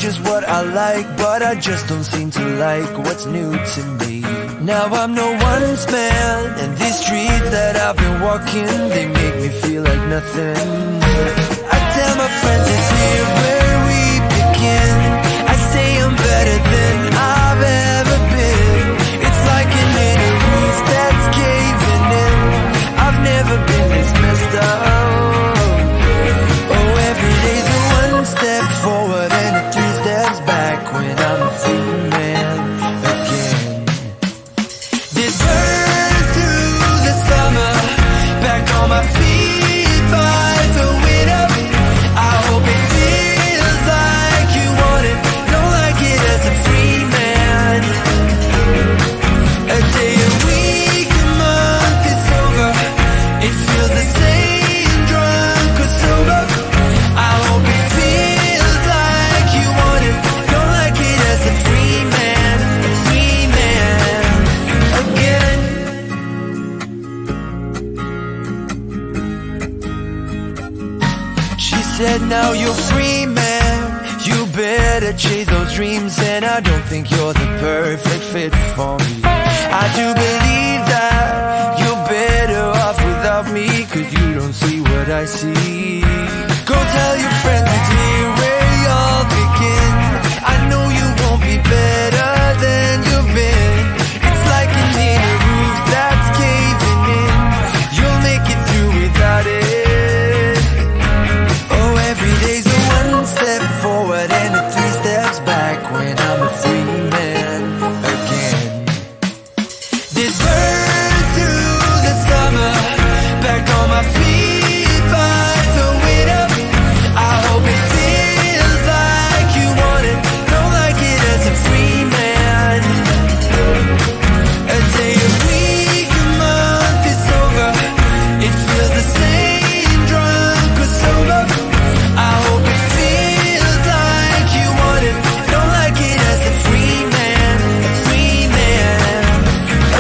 just what I like, but I just don't seem to like what's new to me. Now I'm no one's man, and these streets that I've been walking, they make me feel like nothing. I tell my friends it's here where we begin. I say I'm better than I've ever been. It's like an inner roof that's caving in. I've never been this messed up. Oh, every day's a one step forward and a three steps back when I'm a free man again. This burn through the summer, back on my feet by the winter. I hope it feels like you want it, don't like it as a free man. A day, a week, a month, it's over. It feels the same, drunk or sober. I hope it feels like you want it, don't like it as a free man again. She said, now you're free, man. You better chase those dreams, and I don't think you're the perfect fit for me. I do believe that you're better off without me, 'cause you don't see what I see. Go tell your friends it's here where y'all begin. I know you won't be better than you've been. It's like an inner roof that's caving in. You'll make it through without it. Oh, every day's a one step forward and a three steps back when I'm a free man again. This burn through the summer, back on my feet by the winter. I hope it feels like you want it, don't like it as a free man. A day, a week, a month, it's over. It feels the same, drunk or sober. I hope it feels like you want it, don't like it as a free man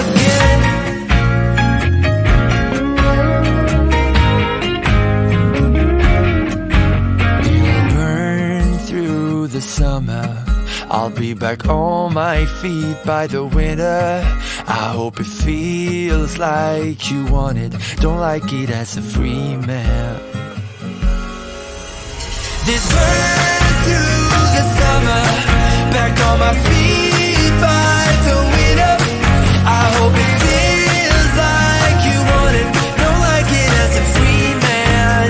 again. You'll burn through the summer, I'll be back on my feet by the winter. I hope it feels like you want it, don't like it as a free man. This burn through the summer, back on my feet by the winter. I hope it feels like you want it, don't like it as a free man.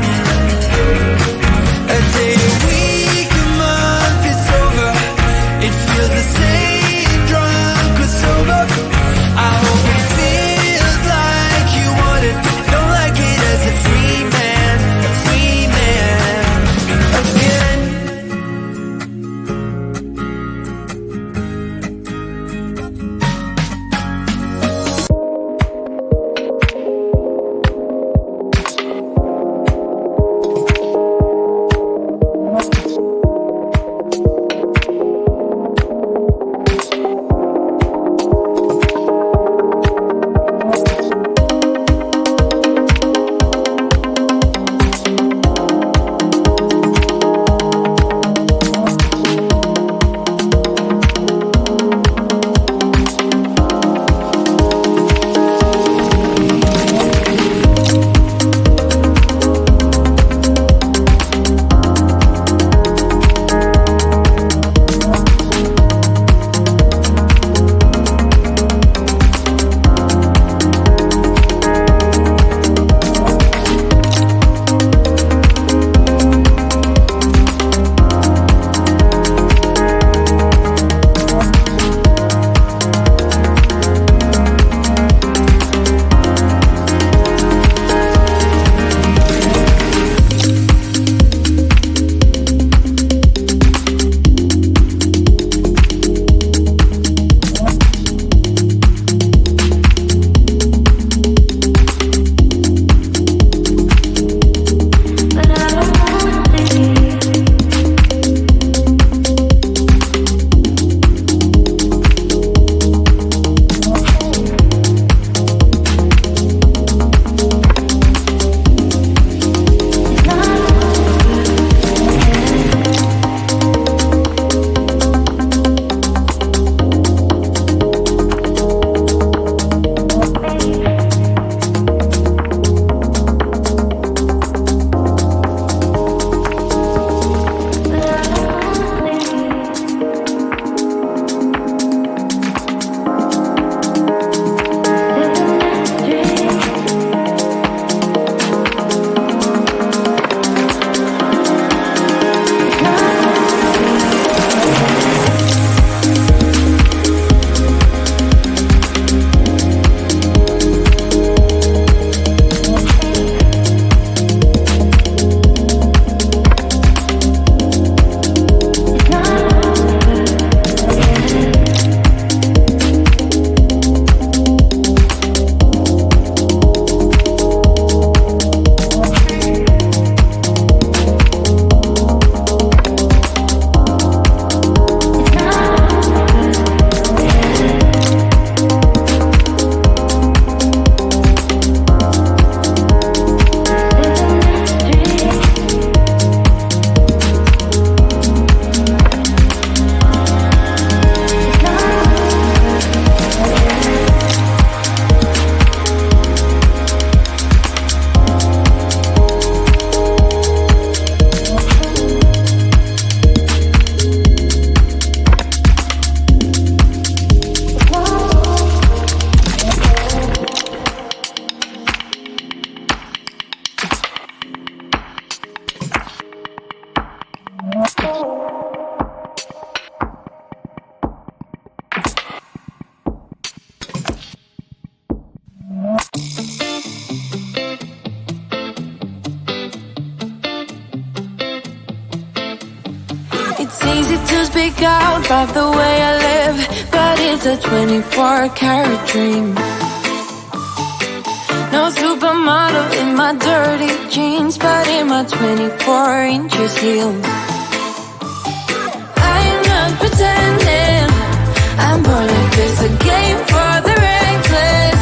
A day, a week, a month, it's over. It feels the same, drunk or sober. I hope it feels like you want it, don't like it as a free man again. easy to speak out about the way I live, but it's a 24-karat dream. No supermodel in my dirty jeans, but in my 24 inches heels. I'm not pretending, I'm born like this, a game for the reckless.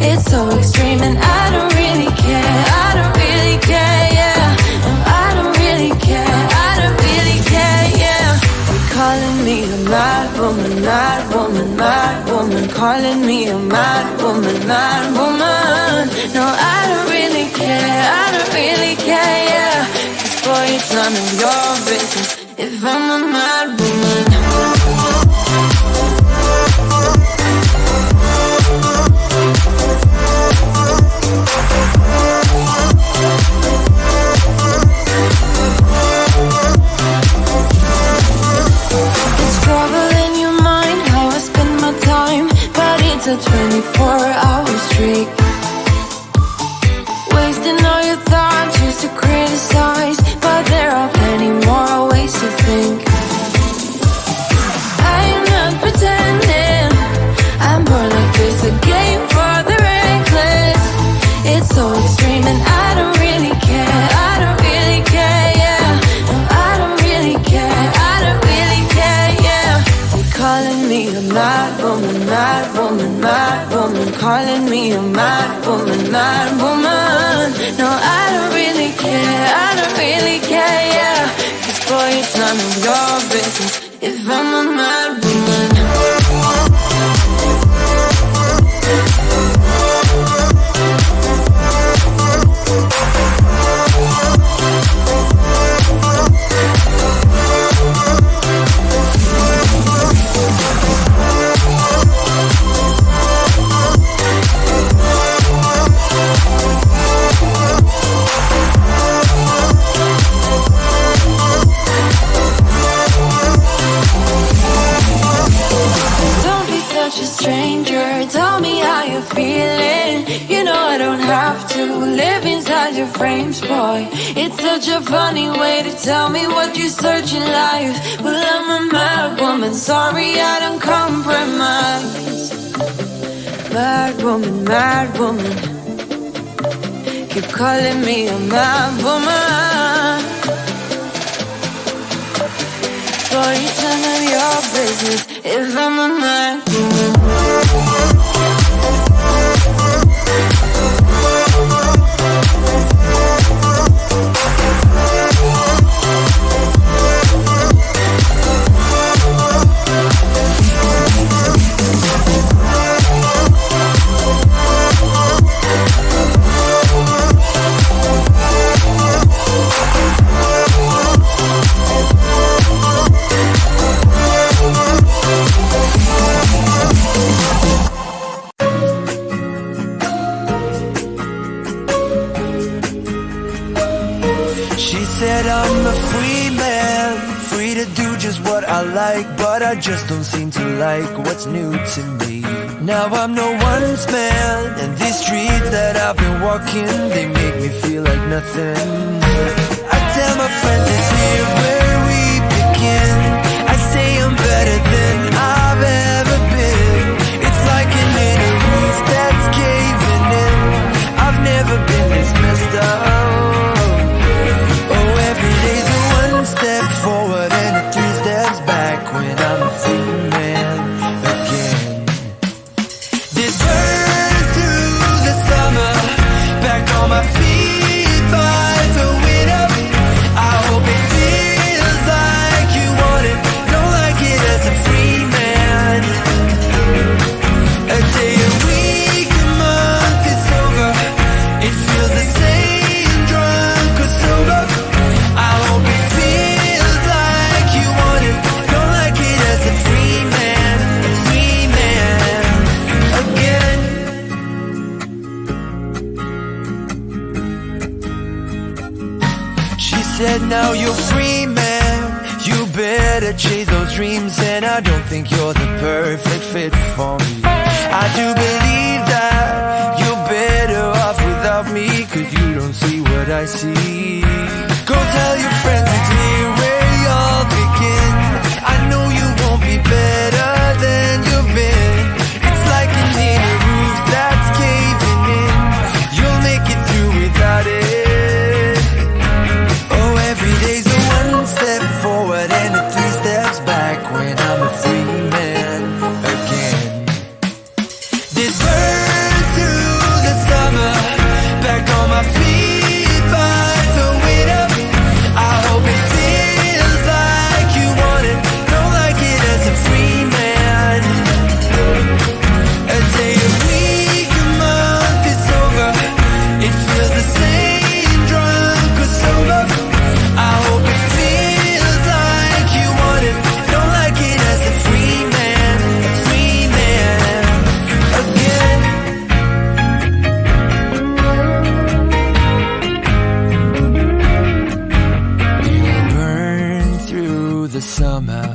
It's so extreme and I don't really care, I don't really care, yeah. No, I don't really care, I don't really care, yeah. You're calling me a mad woman, mad woman, mad woman. Calling me a mad woman, mad woman. No, I don't really care, I don't really care, yeah. 'Cause boy, it's none of your business if I'm a mad woman. It's trouble in your mind, how I spend my time, but it's a 24-hour streak. Wasting all your thoughts just to criticize, but there are plenty more ways to think. I'm not pretending, I'm born like this, a game for the reckless. It's so extreme and I don't really care, I don't really care, yeah. No, I don't really care, I don't really care, yeah. You're calling me a mad woman, mad woman, mad woman. Calling me a mad woman, mad woman. No, I don't really care, I don't really care, yeah. 'Cause boy, it's none of your business if I'm a mad woman. A stranger, tell me how you're feeling. You know I don't have to live inside your frames, boy. It's such a funny way to tell me what you search in life. Well, I'm a mad woman, sorry I don't compromise. Mad woman, mad woman. Keep calling me a mad woman. Boy, it's none of your business if I'm a mad woman. I'm a free man, free to do just what I like, but I just don't seem to like what's new to me. Now I'm no one's man, and these streets that I've been walking, they make me feel like nothing. I tell my friends it's here where we begin. I say I'm better than I've ever been. It's like an inner roof that's caving in. I've never been this messed up. Every day's a one step forward and a 3 steps back when I'm a free man again. This burns through the summer, back on my feet by the winter. I hope it feels like you want it, don't like it as a free man. A day, a week, a month, it's over. It feels the same, drunk or sober. I hope it feels like you want it, don't like it as a free man again. She said, now you're free man, you better chase those dreams, and I don't think you're the perfect fit for me. I do believe that you're better off without me, 'cause you don't see what I see. Go tell your friends it's here where y'all begin. when I'm a free man again. This burns through the summer, back on my feet by the winter. I hope it feels like you want it, don't like it as a free man. A day, a week, a month, it's over. It feels the same, drunk or sober. I hope it feels like you want it, don't like it as a free man again. You burn through the summer,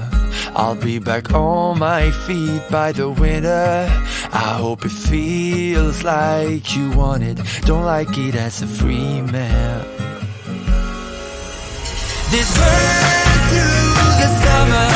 I'll be back on my feet by the winter. I hope it feels like you want it, don't like it as a free man. This burns through the summer,